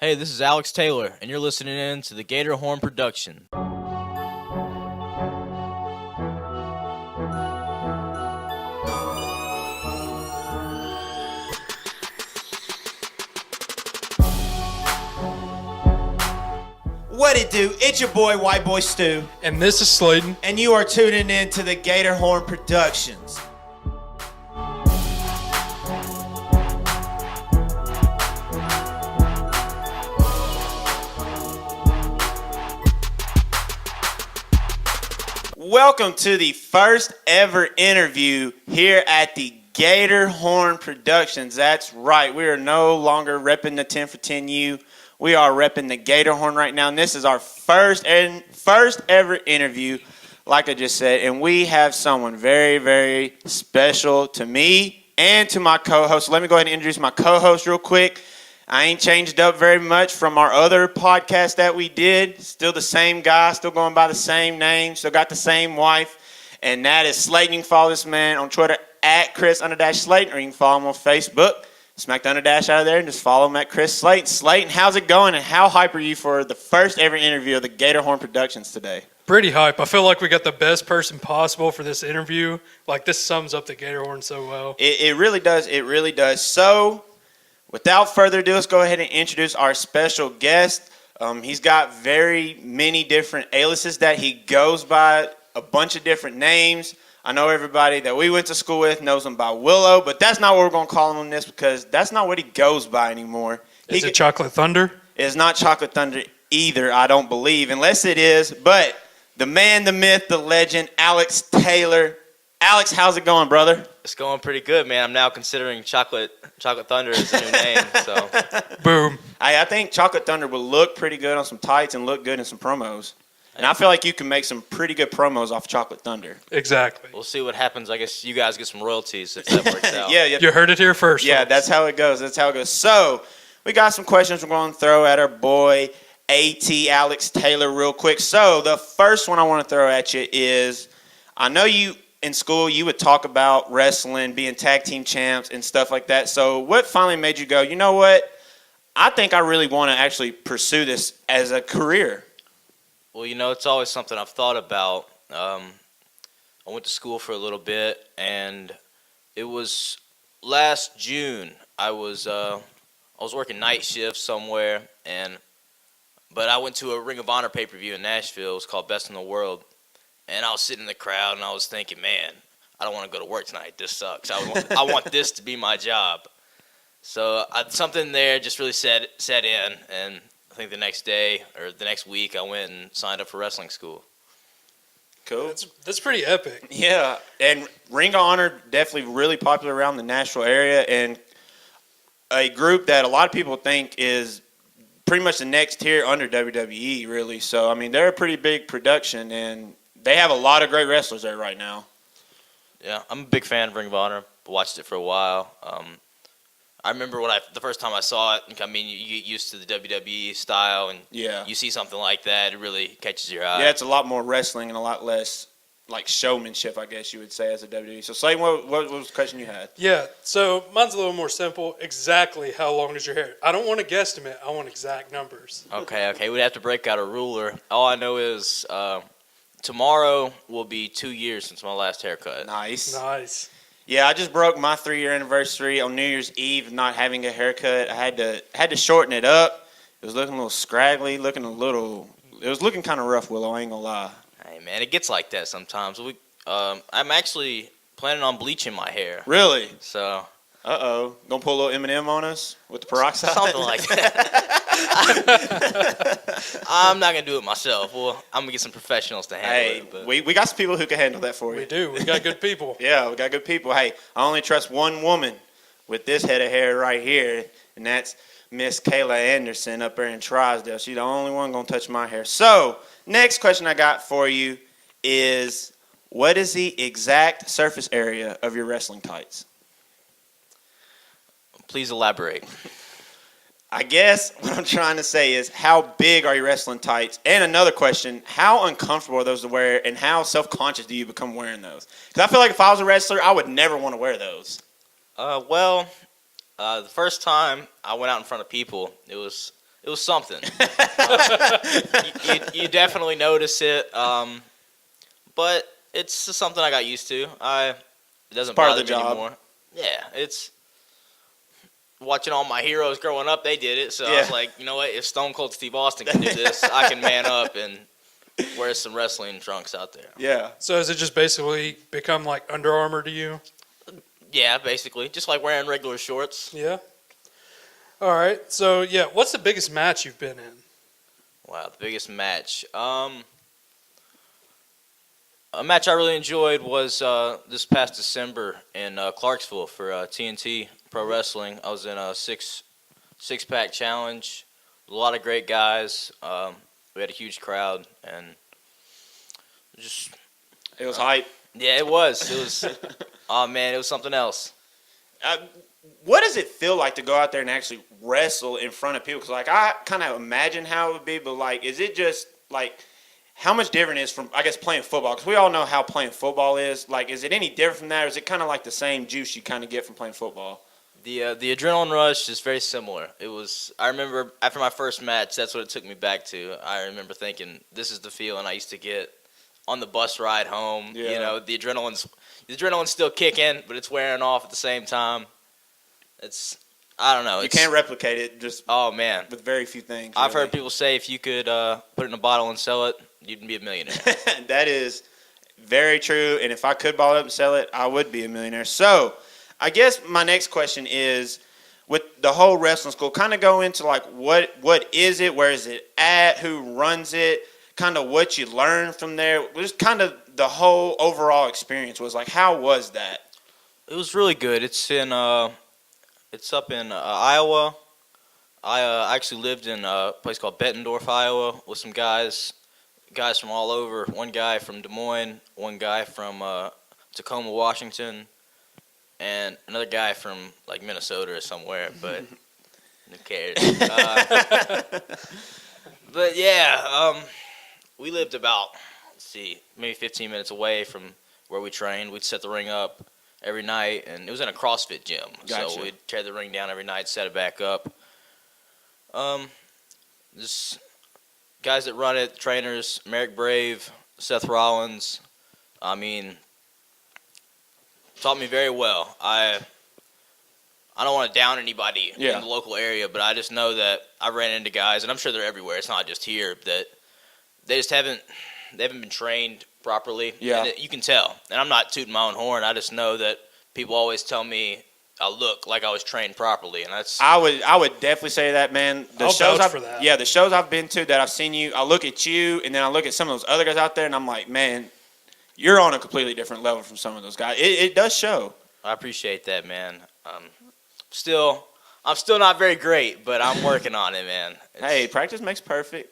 Hey, this is Alex Taylor, and you're listening in to the GatorHorn production. What it do? It's your boy, Whiteboy Stew. And this is Slayton. And you are tuning in to the GatorHorn Productions. Welcome to the first ever interview here at the GatorHorn Productions. That's right. We are no longer repping the 10 for 10U. We are repping the GatorHorn right now, and this is our first ever interview, like I just said. And we have someone very, very special to me and to my co-host. Let me go ahead and introduce my co-host real quick. I ain't changed up very much from our other podcast that we did. Still the same guy, still going by the same name, still got the same wife, and that is Slayton. You can follow this man on Twitter at Chris_Slayton, or you can follow him on Facebook. Smack the underdash out of there and just follow him at Chris Slayton. Slayton, how's it going, and how hype are you for the first ever interview of the GatorHorn Productions today? Pretty hype. I feel like we got the best person possible for this interview. Like, this sums up the GatorHorn so well. It really does. It really does. So, without further ado, let's go ahead and introduce our special guest. He's got very many different aliases that he goes by, a bunch of different names. I know everybody that we went to school with knows him by Willow, but that's not what we're going to call him on this because that's not what he goes by anymore. Is it Chocolate Thunder? It's not Chocolate Thunder either, I don't believe, unless it is. But the man, the myth, the legend, Alex Taylor. Alex, how's it going, brother? It's going pretty good, man. I'm now considering Chocolate Thunder as a new name. So, Boom. I think Chocolate Thunder would look pretty good on some tights and look good in some promos. And I feel like you can make some pretty good promos off Chocolate Thunder. Exactly. we'll see what happens. I guess you guys get some royalties if that works out. Yeah. You heard it here first. Yeah, folks. that's how it goes. So, we got some questions we're going to throw at our boy, AT Alex Taylor, real quick. So, the first one I want to throw at you is, I know you, in school, you would talk about wrestling, being tag team champs and stuff like that. So, what finally made you go, you know what? I think I really want to actually pursue this as a career. Well, it's always something I've thought about. I went to school for a little bit, and it was last June. I was working night shift somewhere, but I went to a Ring of Honor pay-per-view in Nashville. It was called Best in the World, and I was sitting in the crowd, and I was thinking, man, I don't want to go to work tonight. This sucks. I want this to be my job. So something there just really set in, and I think the next day or the next week I went and signed up for wrestling school. Cool. That's pretty epic. Yeah, and Ring of Honor definitely really popular around the Nashville area, and a group that a lot of people think is pretty much the next tier under WWE, really. So, I mean, they're a pretty big production, and they have a lot of great wrestlers there right now. Yeah, I'm a big fan of Ring of Honor. Watched it for a while. I remember the first time I saw it. I mean, you get used to the WWE style, and you see something like that, it really catches your eye. Yeah, it's a lot more wrestling and a lot less like showmanship, I guess you would say, as a WWE. So, Slayton, what was the question you had? Yeah, so mine's a little more simple. Exactly how long is your hair? I don't want to guesstimate. I want exact numbers. Okay. We'd have to break out a ruler. All I know is tomorrow will be 2 years since my last haircut. Nice. Yeah, I just broke my 3-year anniversary on New Year's Eve not having a haircut. I had to shorten it up. It was looking a little scraggly, it was looking kind of rough, Willow, I ain't gonna lie. Hey, man, it gets like that sometimes. I'm actually planning on bleaching my hair. Really? So. Uh-oh. Gonna pull a little M&M on us with the peroxide? Something like that. I'm not going to do it myself. Well, I'm going to get some professionals to handle it. But. We got some people who can handle that for you. We do. We got good people. Yeah, we got good people. Hey, I only trust one woman with this head of hair right here, and that's Miss Kayla Anderson up there in Trisdale. She's the only one going to touch my hair. So, next question I got for you is, what is the exact surface area of your wrestling tights? Please elaborate. I guess what I'm trying to say is, how big are your wrestling tights? And another question, how uncomfortable are those to wear, and how self-conscious do you become wearing those? Because I feel like if I was a wrestler, I would never want to wear those. The first time I went out in front of people, it was it was something. You definitely notice it, but it's just something I got used to. It doesn't part of bother the me job. anymore. Yeah, it's watching all my heroes growing up. They did it, so I Yeah. was like, you know what? If Stone Cold Steve Austin can do this, I can man up and wear some wrestling trunks out there. Yeah. So has it just basically become like Under Armour to you? Yeah, basically, just like wearing regular shorts. Yeah. All right. So yeah, what's the biggest match you've been in? Wow, the biggest match. A match I really enjoyed was this past December in Clarksville for TNT Pro Wrestling. I was in a six-pack challenge. A lot of great guys. We had a huge crowd, and just It was hype. yeah, it was. It was. Oh man, it was something else. What does it feel like to go out there and actually wrestle in front of people? Because, like, I kind of imagine how it would be, but, like, is it just, like, how much different is from, I guess, playing football? Because we all know how playing football is. Like, is it any different from that, or is it kind of like the same juice you kind of get from playing football? The adrenaline rush is very similar. It was. I remember after my first match, that's what it took me back to. I remember thinking, this is the feeling I used to get on the bus ride home. Yeah. You know, the adrenaline's still kicking, but it's wearing off at the same time. I don't know. You can't replicate it just Oh man, with very few things. I've really. heard people say if you could put it in a bottle and sell it, you'd be a millionaire. That is very true. And if I could ball it up and sell it, I would be a millionaire. So I guess my next question is, with the whole wrestling school, kind of go into like what is it, where is it at, who runs it, kind of what you learned from there. Just kind of the whole overall experience was like, how was that? It was really good. It's up in Iowa. I actually lived in a place called Bettendorf, Iowa, with some guys from all over. One guy from Des Moines, one guy from Tacoma, Washington, and another guy from like Minnesota or somewhere. But who cares? But yeah, we lived about maybe 15 minutes away from where we trained. We'd set the ring up every night, and it was in a CrossFit gym. Gotcha. So we'd tear the ring down every night, set it back up. Just guys that run it, trainers, Merrick Brave, Seth Rollins. I mean, taught me very well. I don't want to down anybody Yeah. in the local area, but I just know that I ran into guys, and I'm sure they're everywhere. It's not just here, that they just haven't been trained properly. Yeah. And you can tell. And I'm not tooting my own horn. I just know that people always tell me I look like I was trained properly, and that's. I would definitely say that, man. I'll vouch for that. Yeah, the shows I've been to that I've seen you, I look at you, and then I look at some of those other guys out there, and I'm like, man, you're on a completely different level from some of those guys. It does show. I appreciate that, man. I'm still not very great, but I'm working on it, man. Hey, practice makes perfect.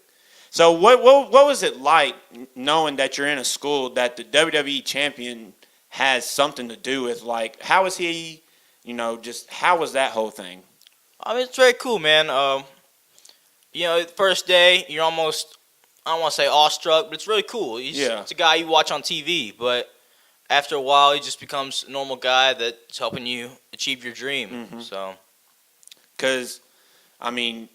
So what was it like knowing that you're in a school that the WWE champion has something to do with? Like, how was he, just how was that whole thing? I mean, it's very cool, man. The first day, you're almost, I don't want to say awestruck, but it's really cool. It's a guy you watch on TV, but after a while, he just becomes a normal guy that's helping you achieve your dream. Mm-hmm. So, Because, I mean,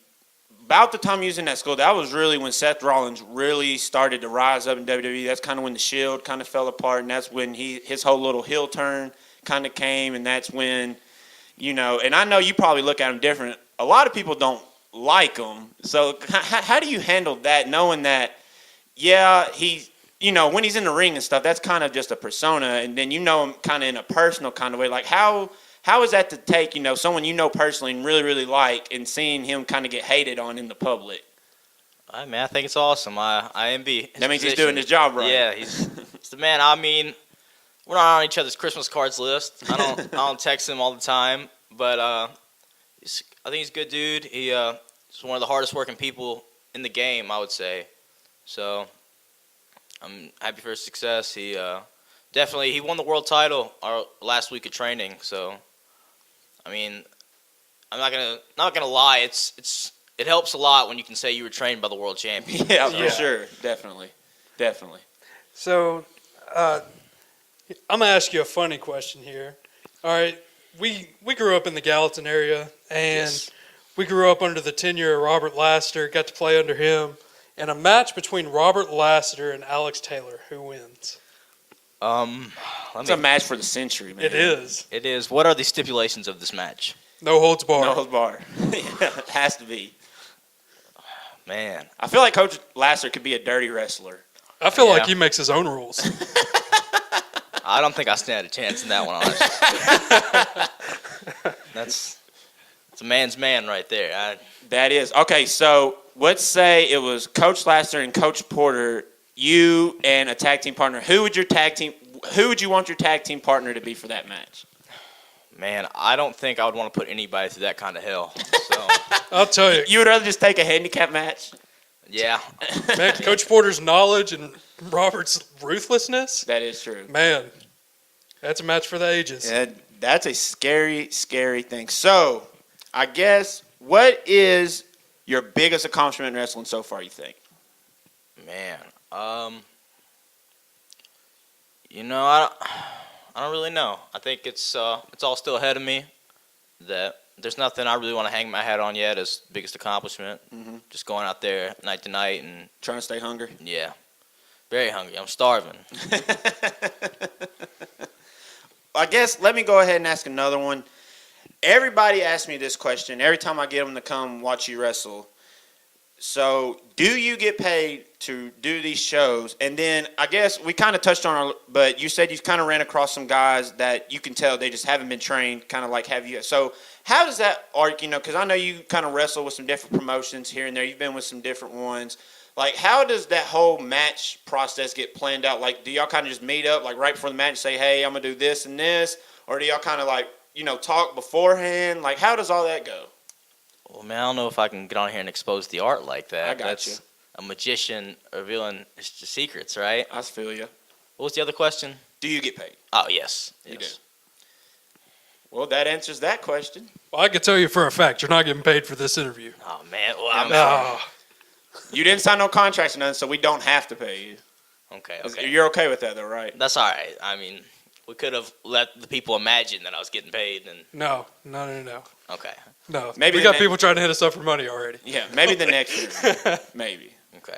about the time he was in that school, that was really when Seth Rollins really started to rise up in WWE. That's kind of when the Shield kind of fell apart, and that's when his whole little heel turn kind of came, and that's when, and I know you probably look at him different. A lot of people don't like him. So how do you handle that, knowing that, yeah, he's, when he's in the ring and stuff, that's kind of just a persona, and then him kind of in a personal kind of way. Like, how is that to take, someone personally and really, really like, and seeing him kind of get hated on in the public? I think it's awesome. I envy his That means he's position. doing his job right. Yeah, he's the man. I mean, we're not on each other's Christmas cards list. I don't text him all the time, but I think he's a good dude. He's one of the hardest working people in the game, I would say. So I'm happy for his success. He definitely won the world title our last week of training. So I mean, I'm not gonna lie. It helps a lot when you can say you were trained by the world champion. Yeah, Yeah. for sure. Definitely. So, I'm gonna ask you a funny question here. All right, we grew up in the Gallatin area, and Yes. We grew up under the tenure of Robert Lassiter, got to play under him. And a match between Robert Lassiter and Alex Taylor. Who wins? It's a match for the century, man. It is. It is. What are the stipulations of this match? No holds barred. No holds barred. It has to be. Man. I feel like Coach Lassiter could be a dirty wrestler. I feel like Yeah. he makes his own rules. I don't think I stand a chance in that one, honestly. That's a man's man right there. That is. Okay, so let's say it was Coach Lassiter and Coach Porter, you and a tag team partner. Who would you want your tag team partner to be for that match? Man, I don't think I would want to put anybody through that kind of hell. So, I'll tell you. You would rather just take a handicap match? yeah. Man, Coach Porter's knowledge and Robert's ruthlessness, That is true. man, that's a match for the ages. Yeah, that's a scary, scary thing. So, I guess, what is your biggest accomplishment in wrestling so far, you think? Man, I don't really know. I think it's all still ahead of me. That there's nothing I really want to hang my hat on yet as biggest accomplishment. Mhm. Just going out there night to night and Trying to stay hungry? yeah, very hungry. I'm starving. I guess let me go ahead and ask another one. Everybody asks me this question every time I get them to come watch you wrestle. So, do you get paid to do these shows? And then I guess we kind of touched on it, but you said you've kind of ran across some guys that you can tell they just haven't been trained, kind of like have you. So, how does that arc, because I know you kind of wrestle with some different promotions here and there. You've been with some different ones. Like, how does that whole match process get planned out? Like, do y'all kind of just meet up, like, right before the match and say, hey, I'm going to do this and this? Or do y'all kind of, like, talk beforehand? Like, how does all that go? Well, man, I don't know if I can get on here and expose the art like that. I got That's you. a magician revealing his secrets, right? I feel you. What was the other question? Do you get paid? Oh, yes. You Yes. do. Well, that answers that question. Well, I can tell you for a fact, you're not getting paid for this interview. Oh, man. Well, I'm No. You didn't sign no contracts or nothing, so we don't have to pay you. Okay, okay. You're okay with that, though, right? That's all right. I mean, we could have let the people imagine that I was getting paid, and No. okay, No. Maybe we the got next- people trying to hit us up for money already. Yeah, maybe the next year. Maybe.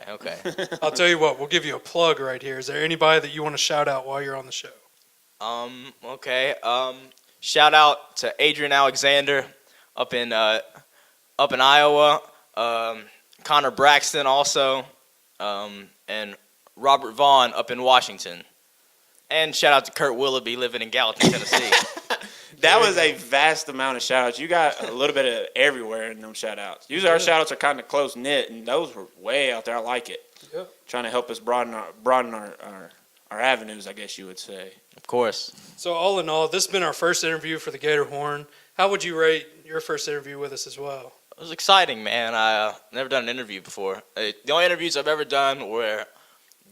okay. I'll tell you what, we'll give you a plug right here. Is there anybody that you want to shout out while you're on the show? Okay. Shout out to Adrian Alexander up in Iowa. Connor Braxton also, and Robert Vaughn up in Washington. And shout out to Kurt Willoughby living in Gallatin, Tennessee. That was a vast amount of shout-outs. You got a little bit of everywhere in them shout-outs. Usually our shout-outs are kind of close-knit, and those were way out there. I like it. Yeah. Trying to help us broaden our avenues, I guess you would say. Of course. So all in all, this has been our first interview for the GatorHorn. How would you rate your first interview with us as well? It was exciting, man. I never done an interview before. The only interviews I've ever done were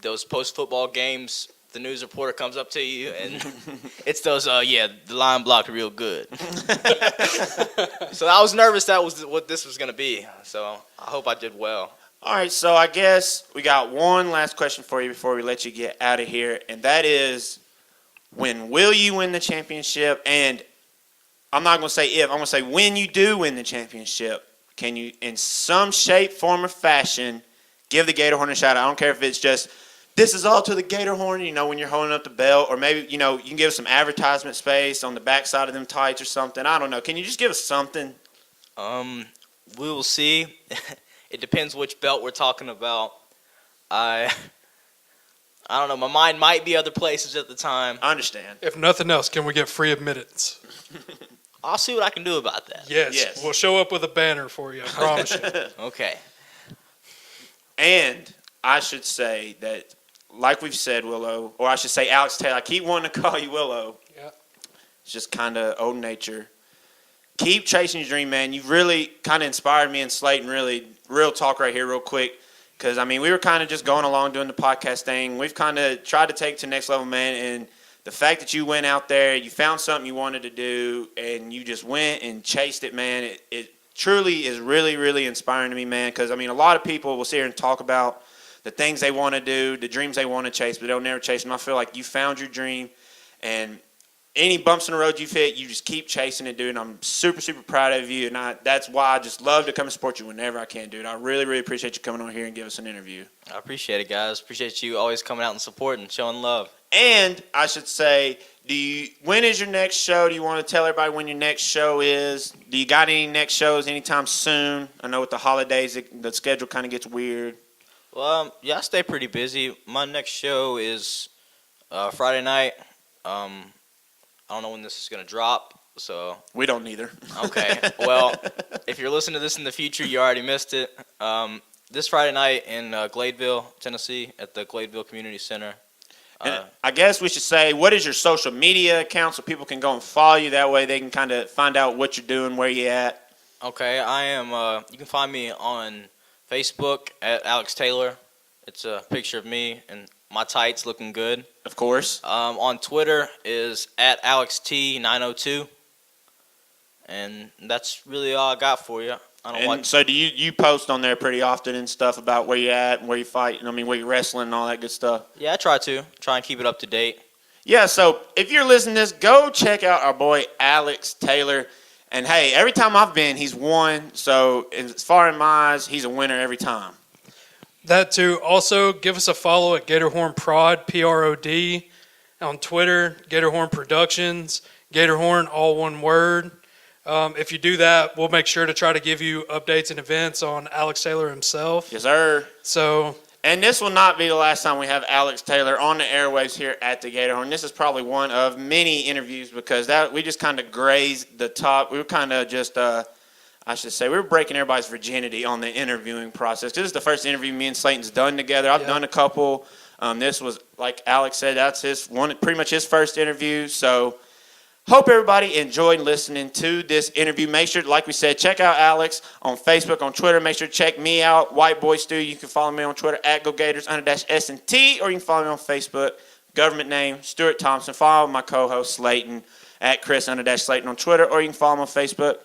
those post-football games. The news reporter comes up to you, and it's those, the line blocked real good. So I was nervous that was what this was going to be. So I hope I did well. All right, so I guess we got one last question for you before we let you get out of here, and that is, when will you win the championship? And I'm not going to say if, I'm going to say when you do win the championship, can you, in some shape, form, or fashion, give the GatorHorn a shout out? I don't care if it's just, this is all to the GatorHorn, when you're holding up the belt, or maybe, you can give us some advertisement space on the backside of them tights or something. I don't know. Can you just give us something? We will see. It depends which belt we're talking about. I don't know. My mind might be other places at the time. I understand. If nothing else, can we get free admittance? I'll see what I can do about that. Yes. We'll show up with a banner for you, I promise you. Okay. And I should say that, like we've said, Willow, or I should say Alex Taylor, I keep wanting to call you Willow. Yeah. It's just kind of old nature. Keep chasing your dream, man. You've really kind of inspired me and Slayton, really, real talk right here real quick. Because, we were kind of just going along doing the podcast thing. We've kind of tried to take it to the next level, man. And the fact that you went out there, you found something you wanted to do, and you just went and chased it, man, it truly is really, really inspiring to me, man. Because, a lot of people will sit here and talk about the things they want to do, the dreams they want to chase, but they'll never chase them. I feel like you found your dream, and any bumps in the road you've hit, you just keep chasing it, dude. And I'm super, super proud of you. And that's why I just love to come and support you whenever I can, dude. I really, really appreciate you coming on here and give us an interview. I appreciate it, guys. Appreciate you always coming out and supporting, showing love. And I should say, when is your next show? Do you want to tell everybody when your next show is? Do you got any next shows anytime soon? I know with the holidays, the schedule kind of gets weird. Well, yeah, I stay pretty busy. My next show is Friday night. I don't know when this is going to drop, so. We don't either. Okay. Well, if you're listening to this in the future, you already missed it. This Friday night in Gladeville, Tennessee, at the Gladeville Community Center. And I guess we should say, what is your social media account so people can go and follow you? That way they can kind of find out what you're doing, where you at. Okay, I am. You can find me on Facebook at Alex Taylor. It's a picture of me and my tights looking good. Of course. On Twitter is at AlexT902. And that's really all I got for you. So do you post on there pretty often and stuff about where you at and where you fighting? I mean, where you wrestling and all that good stuff? Yeah, I try and keep it up to date. Yeah, so if you're listening to this, go check out our boy Alex Taylor. And hey, every time I've been, he's won. So as far in my eyes, he's a winner every time. That too. Also, give us a follow at GatorHorn Prod, P-R-O-D, on Twitter, GatorHorn Productions, GatorHorn, all one word. If you do that, we'll make sure to try to give you updates and events on Alex Taylor himself. Yes, sir. And this will not be the last time we have Alex Taylor on the airwaves here at the GatorHorn. This is probably one of many interviews because we just kind of grazed the top. We were kind of just, we were breaking everybody's virginity on the interviewing process. This is the first interview me and Slayton's done together. I've done a couple. This was, like Alex said, that's pretty much his first interview. So hope everybody enjoyed listening to this interview. Make sure, like we said, check out Alex on Facebook, on Twitter. Make sure to check me out, Whiteboy Stew. You can follow me on Twitter at GoGators_S&T, or you can follow me on Facebook, government name, Stuart Thompson. Follow my co-host, Slayton, at Chris_Slayton on Twitter, or you can follow him on Facebook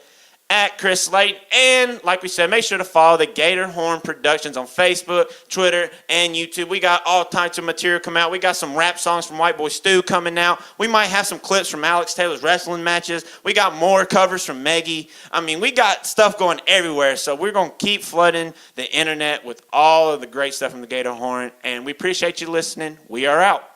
at Chris Slayton. And like we said, make sure to follow the GatorHorn Productions on Facebook, Twitter, and YouTube. We got all types of material come out. We got some rap songs from Whiteboy Stew coming out. We might have some clips from Alex Taylor's wrestling matches. We got more covers from Meggie. I mean, we got stuff going everywhere. So we're going to keep flooding the internet with all of the great stuff from the GatorHorn. And we appreciate you listening. We are out.